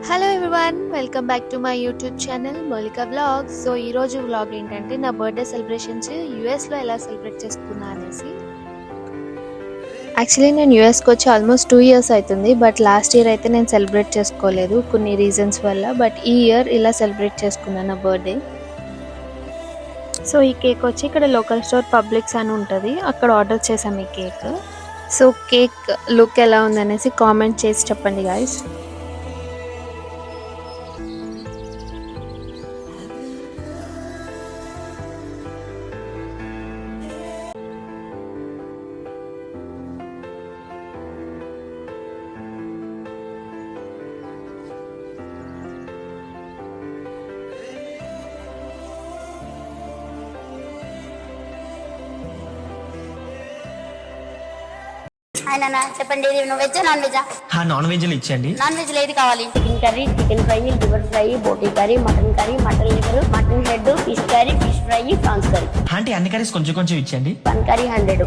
Hello everyone, welcome back to my YouTube channel మౌలిక vlogs. So ఈరోజు vlog ఏంటంటే నా బర్త్డే సెలబ్రేషన్స్ యూఎస్లో ఎలా సెలబ్రేట్ చేసుకున్నా అనేసి. యాక్చువల్లీ నేను యూఎస్కి వచ్చి ఆల్మోస్ట్ 2 years అవుతుంది. బట్ లాస్ట్ ఇయర్ అయితే నేను సెలబ్రేట్ చేసుకోలేదు కొన్ని రీజన్స్ వల్ల. బట్ ఈ ఇయర్ ఇలా సెలబ్రేట్ చేసుకున్నాను నా బర్త్డే. సో ఈ కేక్ వచ్చి ఇక్కడ లోకల్ స్టోర్ పబ్లిక్స్ అని ఉంటుంది, అక్కడ ఆర్డర్ చేసాం ఈ కేక్. సో కేక్ లుక్ ఎలా ఉందనేసి కామెంట్ చేసి చెప్పండి గాయస్. ఆయన చెప్పండి, veg non veg? Non veg ఇచ్చండి. నాన్ వెజ్ ఏది కావాలి? Chicken curry, chicken fry, liver fry, బోటీ curry, mutton liver, mutton head, fish curry, fish fry, prawns curry. అంటే అన్ని కర్రీస్ కొంచెం కొంచెం ఇచ్చండి. పన్ కర్రీ 100,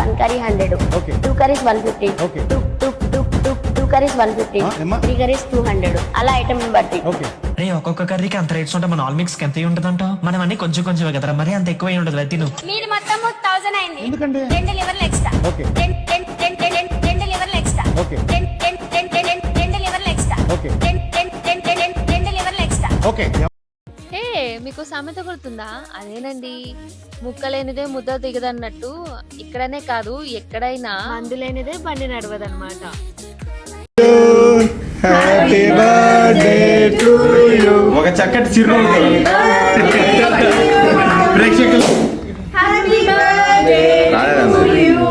పన్ కర్రీ 100, 2 కర్రీస్ 150, 2 కర్రీస్ 150, 3 కర్రీస్ 200. అలా ఐటమ్ బట్టి. రే ఒక్కొక్క కర్రీకి అంత రేట్స్ ఉంటే మన ఆల్ మిక్స్ ఎంత ఉంటదంట? మనం అన్ని కొంచెం కొంచెం కదరా, మరి అంత ఎక్కువ ఉండదు. తిను. మీరు మొత్తం 1000 అయింది. 2 లివర్లు ఎక్స్ట్రా. 2 లివర్లు ఎక్స్ట్రా. 2 లివర్లు ఎక్స్ట్రా. 2 లివర్లు ఎక్స్ట్రా. హే, మీకు సామెత గుర్తుందా? అదేనండి, ముక్కలేనిదే ముద్ద దిగదన్నట్టు ఇక్కడనే కాదు ఎక్కడైనా మందు లేనిదే బండి నడవదన్నమాట. Happy birthday to you. ఒక చక్కటి చిరునవ్వు ప్రేక్షకులు. Happy birthday to you.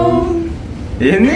ఏంది?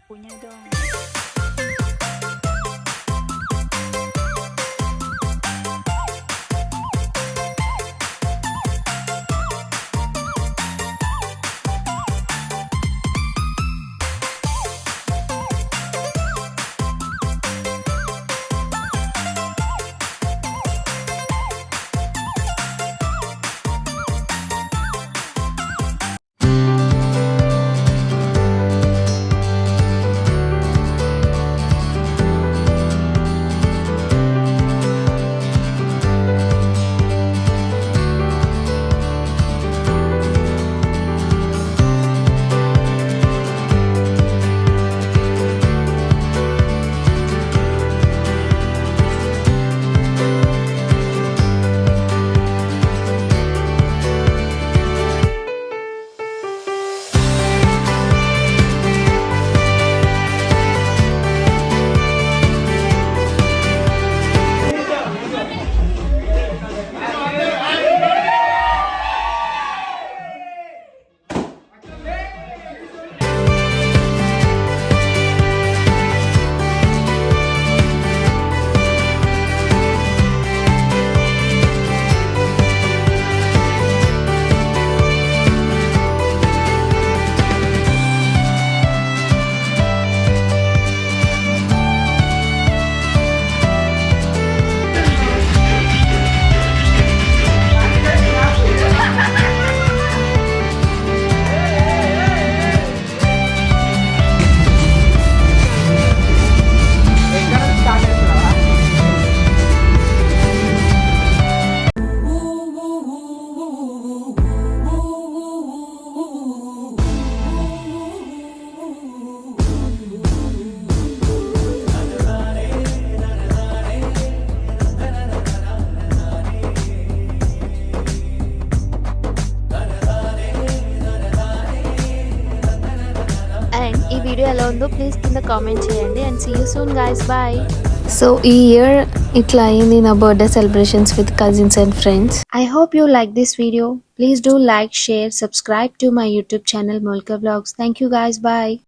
punya dong. వీడియో ఎలా ఉందో ప్లీజ్ కింద కామెంట్ చేయండి and see you soon guys bye. So ఈ ఇయర్ ఇట్లా అయింది నా birthday celebrations with cousins and friends. I hope you like this video. Please do like, share, subscribe to my YouTube channel Moulika Vlogs. Thank you guys. Bye.